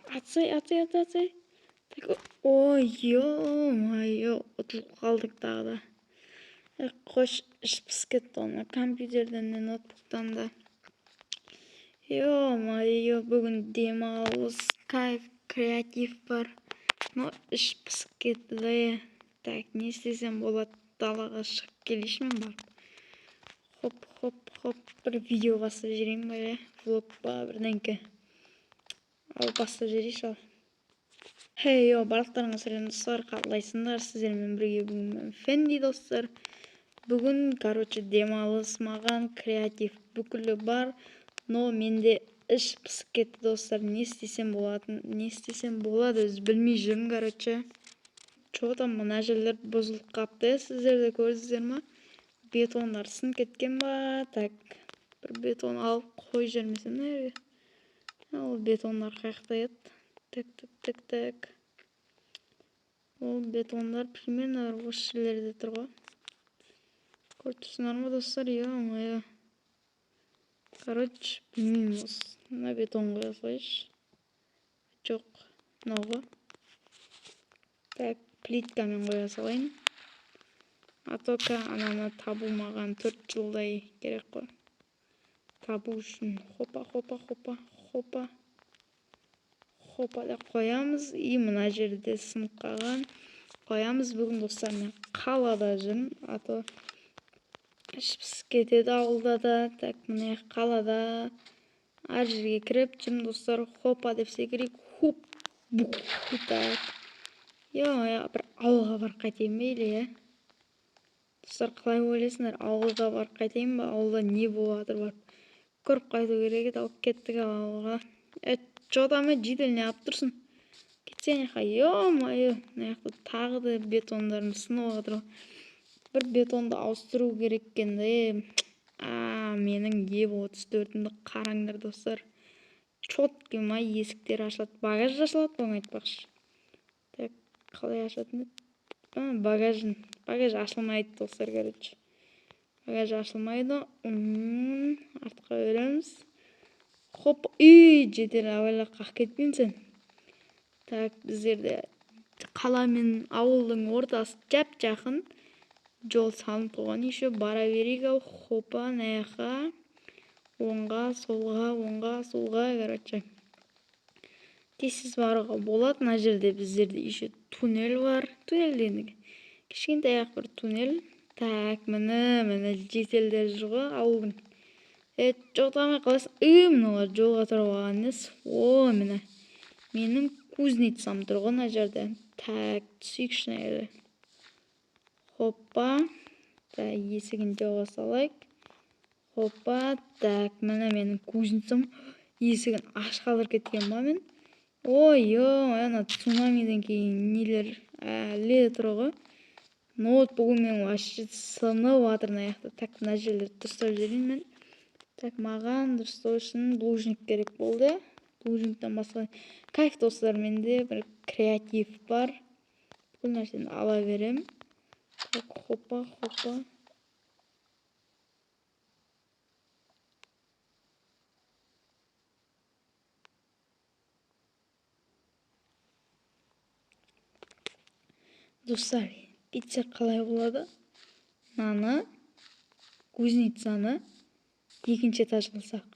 Атсай. Ой, ё-моё, ұтылып қалдық тағы да. Қош, іш пысып кетті оны компьютерден де ноутбуктан да. Ё-моё, бүгін демалыс, кайф, креатив бар. Но іш пысып кетті да. Так, не істесем болады, далаға шығып келейінші мен барып. Хоп, бір видео бастап жіберейін ба, влог ба, бірдеңке. Ал бастап жіберейінші ал. Барлықтарыңа сәлем достар, қалайсыңдар? Сіздермен бірге бүгін мен Фенди достар. Бүгін, демалыс, маған креатив бүкілі бар, но менде іш пысып кетті достар. Не істесем болады, өзі білмей жүрмін, Чоғытам мына жерлер бұзылып қапты, сіздерді көрдіңіздер ма? Бетондар сын кеткен ба? Так, бір бетон алып қой жүрмесем нәрге. Ол бетондар қаяқта еді. Так. Ол бетондар примерно осы жерлерде тұр ғой. Көріп тұрсыңдар ма достар? Ё-моё. Білмеймін осы. Мына бетон қоя салайыншы. Жоқ, мынауға. Так, плиткамен қоя салайын. Атока ананы табу маған 4 жылдай керек қой. Табу үшін хопа да қоямыз. И мына жерде сынып қалған. Қоямыз. Бүгін достар мен қалада жүрмін. Ато іш пысып кетеді ауылда да. Так, міне қалада ар жерге кіріп жүрмін достар. Хопа деп секірейік. Так. Бір ауылға барып қайтайын бейлі, Достар, қалай ойлайсыңдар? Ауылға барып қайтайын ба? Ауылда не болып жатыр барып? Көріп қайту керек еді, алып кеттік ауылға. Жотамы жедел не алып тұрсын? Кетсен яқа, ё-моё, мына тағы да бетондарын сынып жатыр. Бір бетонды ауыстыру керек екен де. Менің Evo34-імді қараңдар достар. Чотки ма есіктер ашылады, багаж ашылады, оны айтпақшы. Так, қалай ашатын еді? Багаж ашылмайды достар, Багаж ашылмайды. Артқа өреміз. Жетер авайлақ қақ кетпейін сен. Так, біздерде қала мен ауылдың ортасы жап-жақын. Жол салынып қойған, еще бара берейік ау. Хопа, наяққа. Оңға, солға, Тесіз баруға болады. Мына жерде біздерде еще туннель бар. Туннель дегенде кішкентай ақ бір туннель. Так, міне жетелдер жүр ғой ауылдың. Жоқтамай қаласың. Мыналар жолға тұрып алған емес. Міне. Менің кузницам тұр ғой мына жерде. Так, түсейікші нәрді. Хопа. Так, есігін жауа салайық. Хопа. Так, міне менің кузницам. Есігін аш қалдырып кеткен ба мен? Ана цунамиден кейін нелер әлі тұр ғой. Ноутбугым мен вообще сынып жатыр аяқта. Так, мына жерлерді дұрыстап жіберейін мен. Так, маған дұрыстау үшін блужник керек болды. Блужниктен басқа кайф достар, менде бір креатив бар. Бұл нәрсені ала берем. Так, хопа. Достар, кетсек қалай болады? Мынаны кузницаны екінші этаж қылсақ.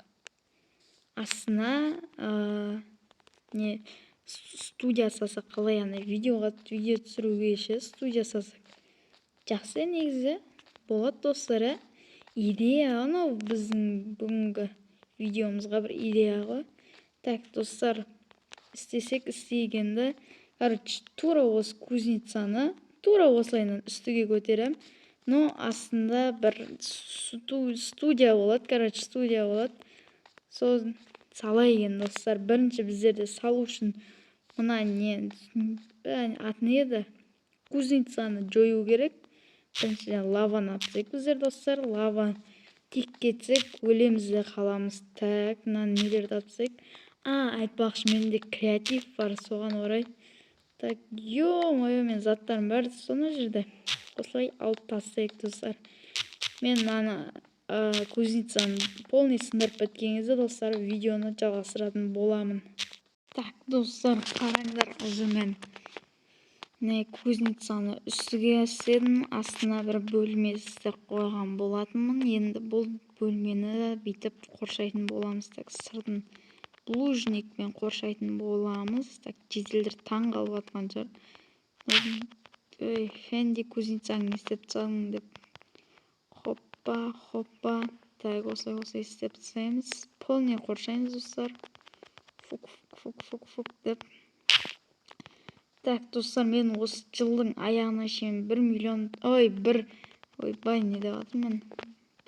Астына студия салсақ, қалай видео түсіруге студия салсақ. Жақсы негізі болады достар. Идея анау біздің бүгінгі видеомызға бір идея ғой. Так, достар, істегенді. Тура осы кузницаны тура осылайынан үстіге көтерем. Но астында бір студия болады, студия болады. Сосын салай екен достар. Бірінші біздерде салу үшін мына аты еді? Кузницаны жою керек. Біріншіден лаваны апсек біздер достар. Лава тек кетсек, өлеміз де қаламыз. Так, мынаны нелерді апсек. Айтпақшы, менде креатив бар, соған орай. Так, ё-моё, мен заттарым бәрі соны жерде. Осылай алып тастайық достар. Мен мынаны кузницаны полный сындырып біткеніңізде достар, видеоны жалғастыратын боламын. Так, достар, қараңдар, уже мен кузницаны үстіге істедім, астына бір бөлме істеп қойған болатынмын. Енді бұл бөлмені бүйтіп қоршайтын боламыз. Так, сырдың лужникпен қоршайтын боламыз. Так, жеделдер таң қалып жатқан шығар. Ой, Фенди кузницаң не істеп тастадың деп. Хоппа. Так, осылай істеп тастаймыз. Полный қоршаймыз, достар. Фук деп. Так, достар, мен осы жылдың аяғына шейін 1 миллион, не деп жатырмын,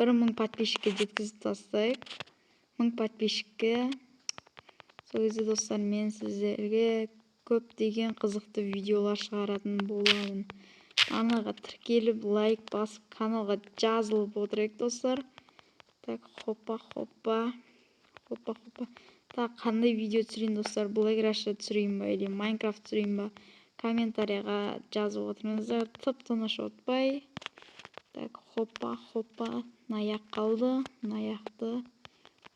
1000 подписчикке жеткізіп тастайық. 1000 подписчикке. Сол кезде, достар, мен сіздерге көптеген қызықты видеолар шығаратын боламын. Анаға тіркеліп, лайк басып, каналға жазылып отырайық, достар. Так, хоппа. Так, қандай видео түсірейін, достар? Black Rush'ы түсірейін ба, или Minecraft түсірейін ба? Комментарияға жазып отырыңыздар. Тып-тыныш отпай. Так, хоппа. Наяқ қалды. Наяқты.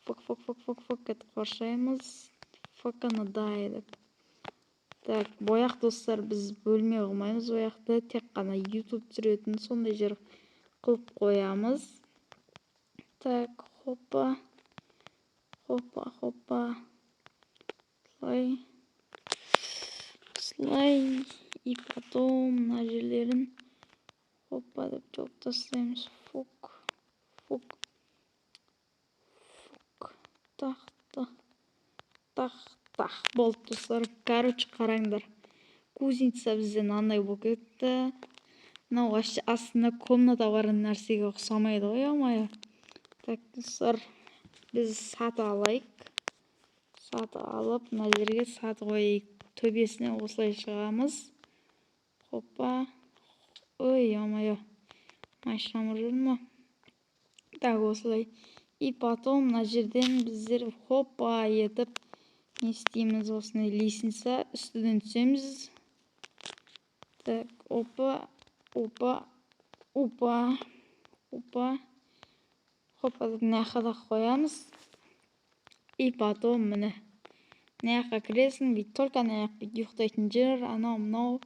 Фок етіп қоршаймыз. Фоканы дай деп. Так, бояқ, достар, біз бөлме қылмаймыз бояқты. Тек қана YouTube түсіретін сондай жер қылып қоямыз. Так, хоппа. Слай. И потом мына жерлерін хоппа деп жауып тастаймыз. Фук. Так, болды, достар. Короче, қараңдар. Кузница бізде мынандай болып кетті. Мынау астында комната бар нәрсеге ұқсамайды ғой, алмай. Так, достар, біз саты алайық. Саты алып, мына жерге саты қойайық. Төбесіне осылай шығамыз. Хоппа. Ой, алмай. Машинамыр жүрді ма? Так, осылай. И потом мына жерден біздер хоппа етіп не істейміз, осындай лестница үстіден түсеміз. Так, опа. Хоппа деп мына да қоямыз. И потом міне мына жаққа кіресің, бүйтіп только мына жақ бүйтіп ұйықтайтын жер, анау.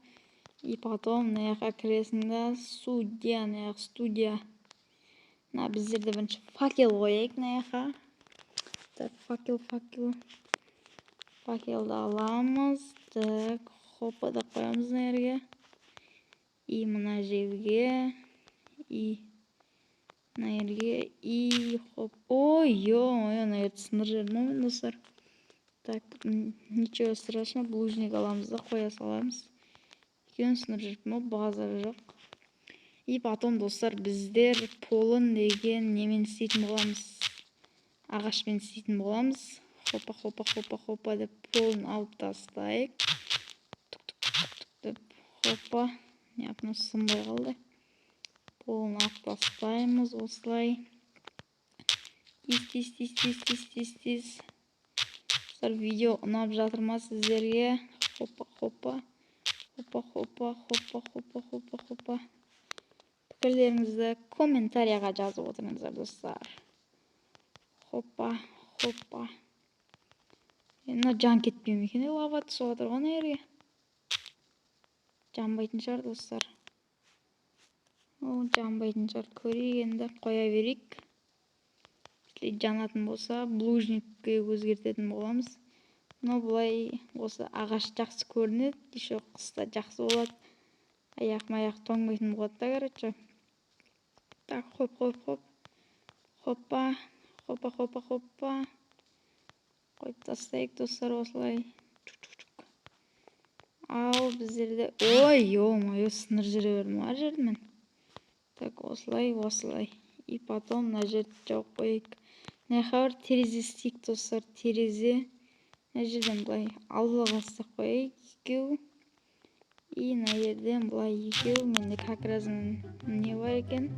И потом мына жаққа кіресің да, студия. Мына біздерде бірінші факел қояйық мына жаққа. Так, факелді аламыз. Так, хоппа да қоямыз мына жерге. И мына жерге. И мына жерге. И хоп. Ой, мына жерді сындыр жердім ғой, достар. Так, ничего страшного, блужник аламыз да қоя саламыз. Екеуін сындыр жүріп, базар жоқ. И потом, достар, біздер полын деген немен істейтін боламыз. Ағашпен істейтін боламыз. Хоппа деп полын алып тастайық. Тук деп хоппа. Япны сынбай қалды. Полын алып тастаймыз осылай. Тиз. Видео ұнап жатыр ма сіздерге? Хоппа. Пікірлеріңізді комментарияға жазып отырыңыздар, достар. Хоппа. Мына жан кетпей ме екен, лава түсіп жатыр ғой мына жерге. Жанбайтын шығар, достар. Жанбайтын шығар, көрейік енді, қоя берейік. Жанатын болса, блужникке өзгертетін боламыз. Но бұлай осы ағаш жақсы көрінеді, еще қыста жақсы болады. Аяқ-маяқ тоңбайтын болады да, короче. Так, хоппа. Қойып тастайық, достар, осылай. Ал біздерде... Ой, сыныр жүре бердім ар жердімен. Так, осылай. И потом мына жерді жауып қойайық. Мына жаққа терезе істейік, достар, терезе. Мына жерден бұлай алдыға істеп қойайық, екеу. И мына жерден бұлай екеу. Менде как раз не бар екен.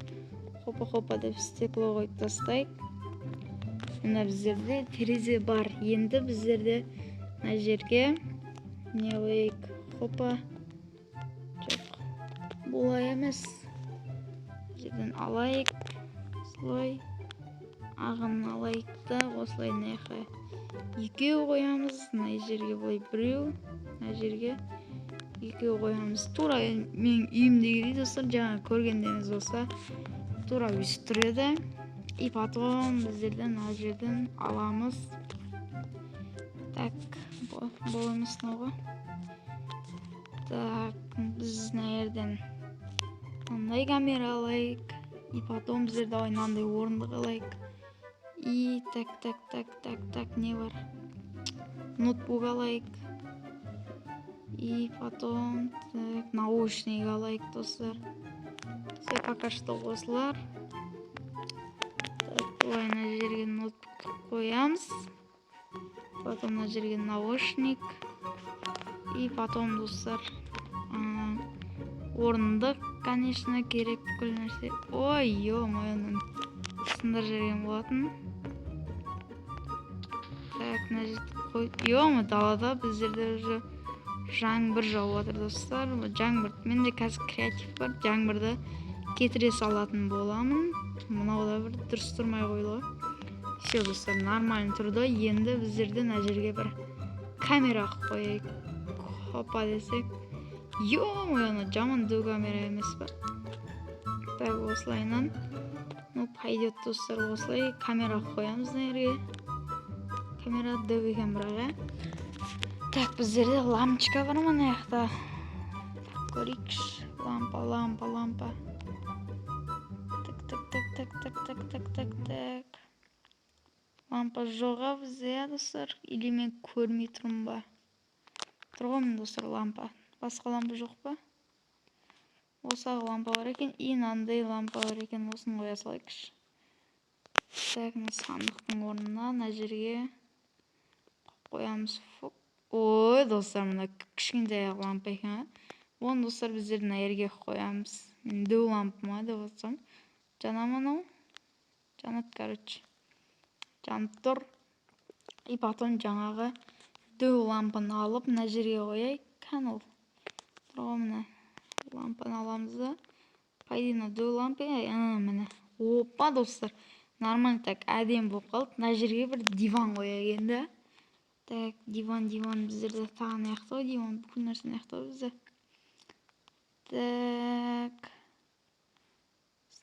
Хоппа деп стекло қойып тастайық. Мына біздерде терезе бар. Енді біздерде мына жерге не қойайық. Хоппа. Жоқ. Бұлай емес. Жерден алайық. Осылай. Ағын алайық та, осылай мына жаққа екеу қоямыз, мына жерге былай біреу, мына жерге екеу қоямыз. Тура менің үйімдегідей достар, жаңа көргендеріңіз болса, тура өсіп тұр еді. И потом біздерден мына жерден аламыз. Так, бұл емес мынау. Так, біз мына жерден мынандай камера алайық. И потом біздер давай мынандай орындық алайық. И так, не бар? Ноутбук алайық. И потом наушник алайық, достар. Все, пока что осылар. Так, бұлай мына жерге ноутбукты қоямыз. Потом мына жерге наушник. И потом, достар, орындық, конечно, керек бүкіл нәрсе. Ой, ё-моё, сындар жерген болатын. Так, мына жерді қой. Ё-мо, далада біздерде уже жаңбыр жауып жатыр, достар. Жаңбыр, менде қазір креатив бар. Жаңбырды кетіре салатын боламын. Мынау да бір дұрыс тұрмай қойды. Все, достар, нормально тұрды. Енді біздерде мына жерге бір камера қойайық. Хопа десек. Ё-моё, жаман дөу камера емес па? Так, осылайынан. Ну, пойдет, достар, осылай камера қоямыз мына жерге. Камера дөу екен бірақ. Так, біздерде лампочка бар ма мына жақта? Көрейікші. Лампа. Так. Лампа жоға бізде, достар. Или мен көрмей тұрмын ба? Тұрғымын, достар, лампа. Басқа лампа жоқ па? Осағы лампа бар екен. И мынандай лампа бар екен. Осын қоя салайықшы. Так, сандықтың орнына мына жерге қоямыз. Ой, достар, мына кішкентай лампа екен. Оны, достар, біздер мына жерге қоямыз. Дөу лампа ма деп отырсам. Жана мынау. Жанат, короче. Жанып тұр. И потом жаңағы дөу лампаны алып мына жерге қояйық. Канал. Тұрға мына лампаны аламыз да. Пайдина дөу лампа. Міне. Опа, достар. Нормально так әдем болып қалды. Мына жерге бір диван қояйық енді. Так, диван біздерде тағын аяқты ғой. Диван бүкіл нәрсені аяқты ғой бізде. Так.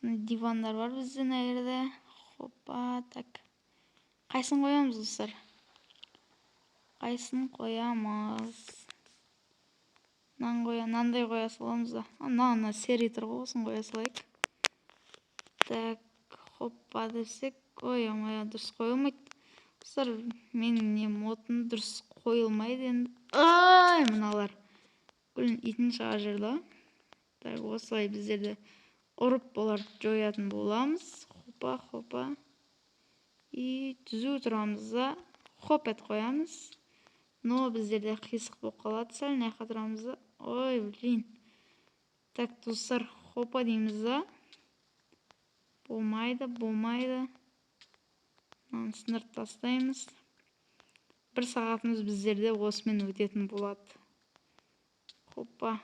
Дивандар бар бізде мына жерде. Хопа, так. Қайсын қоямыз, достар? Қайсын қоямыз? Нандай қоя саламыз да. Ана сери тұр ғой, осын қоя салайық. Так, хоппа десек. Ой, дұрыс қойылмайды. Достар, менің не мотым дұрыс қойылмайды енді. Ай, мыналар. Күлін итін шыға жүрді. Так, осылай біздерді ұрып болар жоятын боламыз. Хопа. И түзу тұрамыз да. Хоп әт қоямыз. Но біздерде қисық болып қалады. Сәл наяққа тұрамыз да. Ой, блин. Так, достар, хопа дейміз да. Болмайды. Мынаны сындырып тастаймыз. 1 сағатымыз біздерде осымен өтетін болады. Хопа.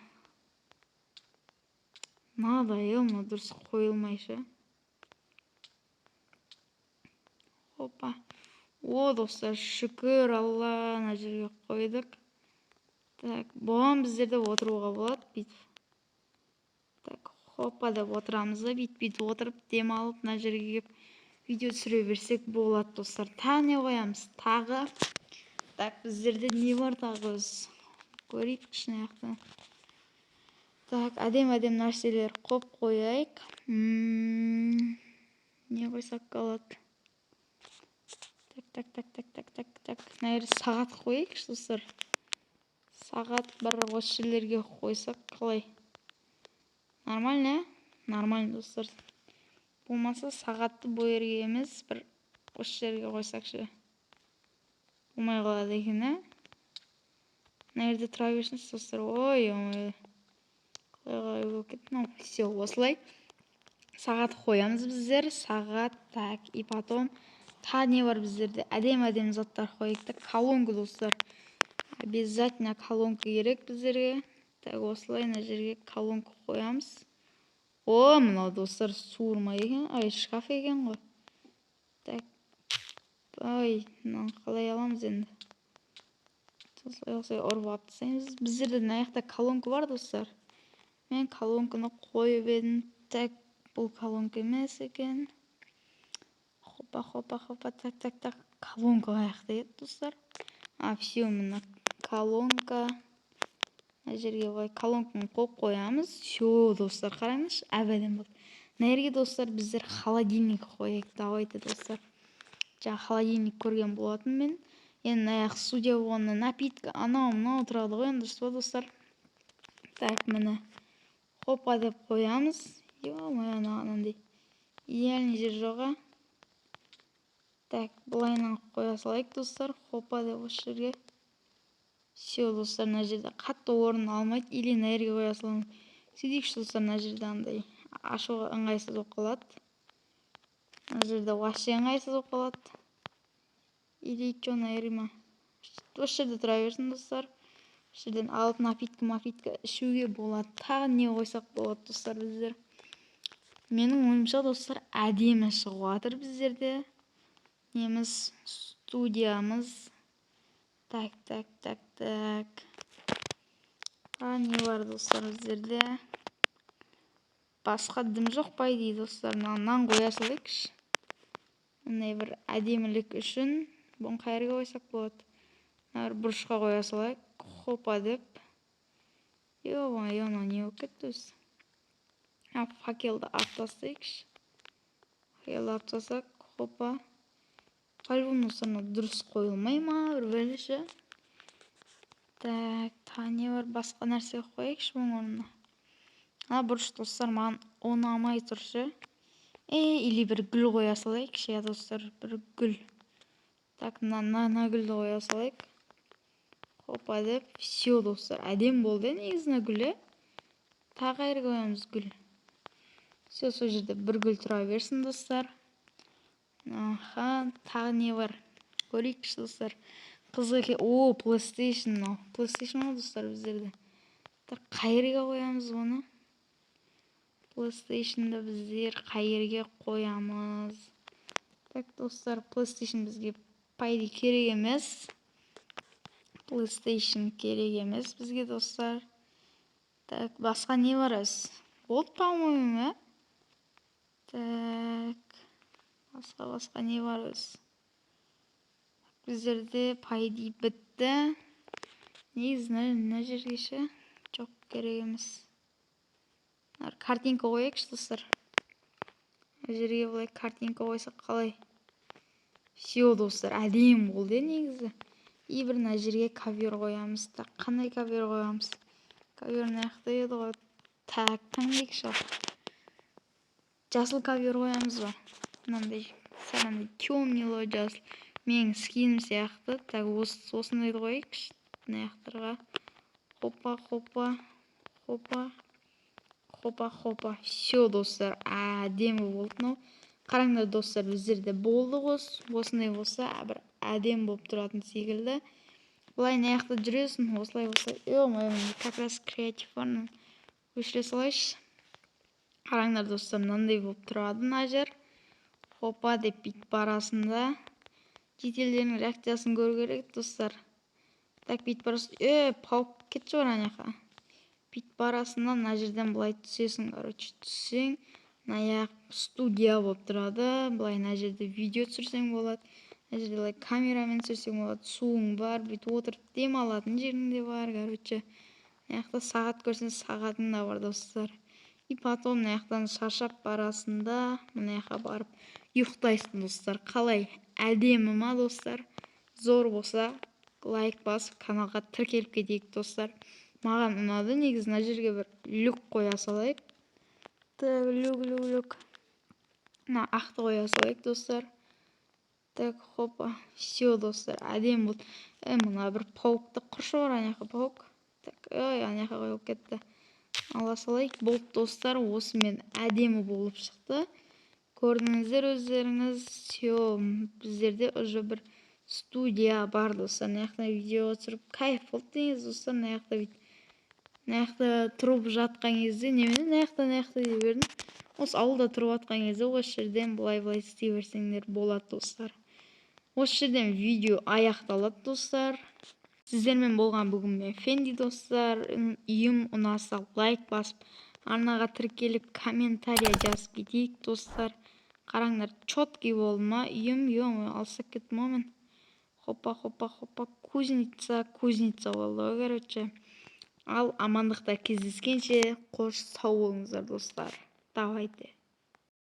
Мынадай, дұрыс қойылмайшы. Хопа. О, достар, шүкір Алла, мына жерге қойдық. Так, бұған біздерде отыруға болады, бүйтіп. Так, хопа деп отырамыз да, бүйтіп отырып, демалып, мына жерге кеп видео түсіре берсек болады, достар. Тағы не қоямыз? Тағы. Так, біздерде не бар тағы өз? Көрейік кішіне аяқты. Так, әдем нәрселер қоп қояйық. Не қойсақ қалады? Так. Мына жерге сағат қойайықшы, достар. Сағат бір осы жерлерге қойсақ қалай? Нормально, Нормально, достар. Болмаса сағатты бұл жерге емес, бір осы жерге қойсақшы. Болмай қалады екен, Мына жерде тұра берсінші, достар. Ой. Қалай болып кетті. Все, осылай. Сағат қоямыз біздер. Сағат, так, и потом тағы не бар біздерде? Әдем заттар қойайық. Колонка, достар. Обязательно колонка керек біздерге. Так, осылай мына жерге колонка қоямыз. О, мынау, достар, суырма екен. Шкаф екен ғой. ой, мынаны қалай аламыз енді? Осылай ұрып алып тастаймыз. Біздерде мына жақта колонка бар, достар. Мен колонканы қойып едім. Так, бұл колонка емес екен. Хопа, так. Колонка қаяқта еді, достар? Все, мына колонка. Мына жерге былай колонканы қойып қоямыз. Все, достар, қараңызшы, әбәдем болды. Мына жерге, достар, біздер холодильник қояйық. Давайте, достар. Жаңа холодильник көрген болатын мен. Енді аяқ студия болғанда напитка анау тұрады ғой, дұрыс па, достар? Так, міне. Хопа деп қоямыз. Анандай идеальный жер жоға. Так, бұлайынан қоя салайық, достар. Хопа деп осы жерге. Все, достар, мына жерде қатты орын алмайды. Или мына жерге қоя саламын. Сөйтейікші, достар, мына жерде андай ашуға ыңғайсыз болып қалады. Мына жерде вообще ыңғайсыз болып қалады. Или что, наверное, осы жерде тұра берсін, достар. Осы жерден алып напитка ішуге болады. Тағы не қойсақ болады, достар, біздер. Менің ойымша, достар, әдемі шығып жатыр біздерде. Неміз студиямыз. Так. Не бар, достар, біздерде? Басқа дым жоқ па дейді, достар. Нан қоя салайықшы. Мындай бір әдемілік үшін. Бұны қайырға қойсақ болады. Бір бұрышқа қоя салайық. Хопа деп. Ё-моё, не болып кетті өзі. Факелді алып тастайықшы. Факелді алып тастасақ, хопа. По-любому дұрыс қойылмай ма, бір бөліші. Так, не бар, басқа нәрсе қояйықшы бұның орнына. Бұрыш, достар, маған ұнамай тұршы. Или бір гүл қоя салайықшы, я, достар, бір гүл. Так, мына гүлді қоя салайық. Хопа деп. Все, достар, әдем болды, негізіне гүлі. Тағы қайыр қоямыз гүл. Все, сол жерде бір гүл тұра берсін, достар. Тағы не бар? Көрейікші, достар. Қызығы, PlayStation. PlayStation, достар, біздерде. Так, қайырға қоямыз оны. PlayStation-ды біздер қайырге қоямыз. Так, достар, PlayStation бізге пайда керек емес. PlayStation керек емес бізге, достар. Так, басқа не бар өз? Болды, по-моему, Так, басқа не бар өз? Біздерде пайда бітті. Негізіне, мына жергеше жоқ керек емес. Картинка қояйықшы, достар. Жерге бұлай картинка қойсақ қалай? Все, достар, әдем болды, негізі. Бір мына жерге ковер қоямыз. Так, қандай ковер қоямыз? Ковер наяқта еді ғой. Так, қандайықшы. Жасыл ковер қоямыз ба? Мынандай, сәлемді темнило жасыл. Менің скинім сияқты. Так, осындайды қояйықшы. Наяқтарға. Хопа. Все, достар, әдемі болды мынау. Қараңдар, достар, біздерде болды осындай болса, бір әдем болып тұратын секілді. Бұлай наяқта жүресің, осылай. Как раз креативарнан өшіре салайшы. Қараңдар, достар, мынандай болып тұрады мына жер. Хопа деп бит барасында. Жетелдерінің реакциясын көру керек, достар. Так, бит барасында. Паук кетші бар анаяқа. Бит барасында мына жерден бұлай түсесің, түссең. Наяқ студия болып тұрады. Бұлай мына жерде видео түсірсең болады. Мына жерде бұлай камерамен түсірсең болады. Суың бар, бүйтіп отырып дем алатын жерінде бар, Наяқта сағат көрсең, сағатың да бар, достар. И потом наяқтан шаршап барасында, мынаяққа барып ұйықтайсың, достар. Қалай? Әдемі ма, достар? Зор болса, лайк басып, каналға тіркеліп кетейік, достар. Маған ұнады, негізі мына жерге бір люк қоя салайық. Так, люк. Ақты қоя салайық, достар. Так, хопа. Все, достар, әдем болды. Мына бір пауқты құршы бар, анаяққа паук. Так, анаяққа қойып кетті. Ала салайық. Болды, достар, осымен әдемі болып шықты. Көрдіңіздер өздеріңіз. Все, біздерде уже бір студия бар, достар. Наяқта видео түсіріп кайф болды дейіз, достар. Наяқта тұрып жатқан кезде, немені наяқта дей бердім. Осы ауылда тұрып жатқан кезде осы жерден бұлай істей берсеңдер болады, достар. осы жерден видео аяқталады достар. Сіздермен болған бүгін мен Фенди достар. Үйім ұнаса лайк басып, арнаға тіркеліп комментария жазып кетейік достар. Қараңдар, четкий болды ма үйім? Алсақ кеттім мен. Хопа, кузница болды, короче. Ал амандықта кездескенше, қош сау болыңыздар достар. Давайте.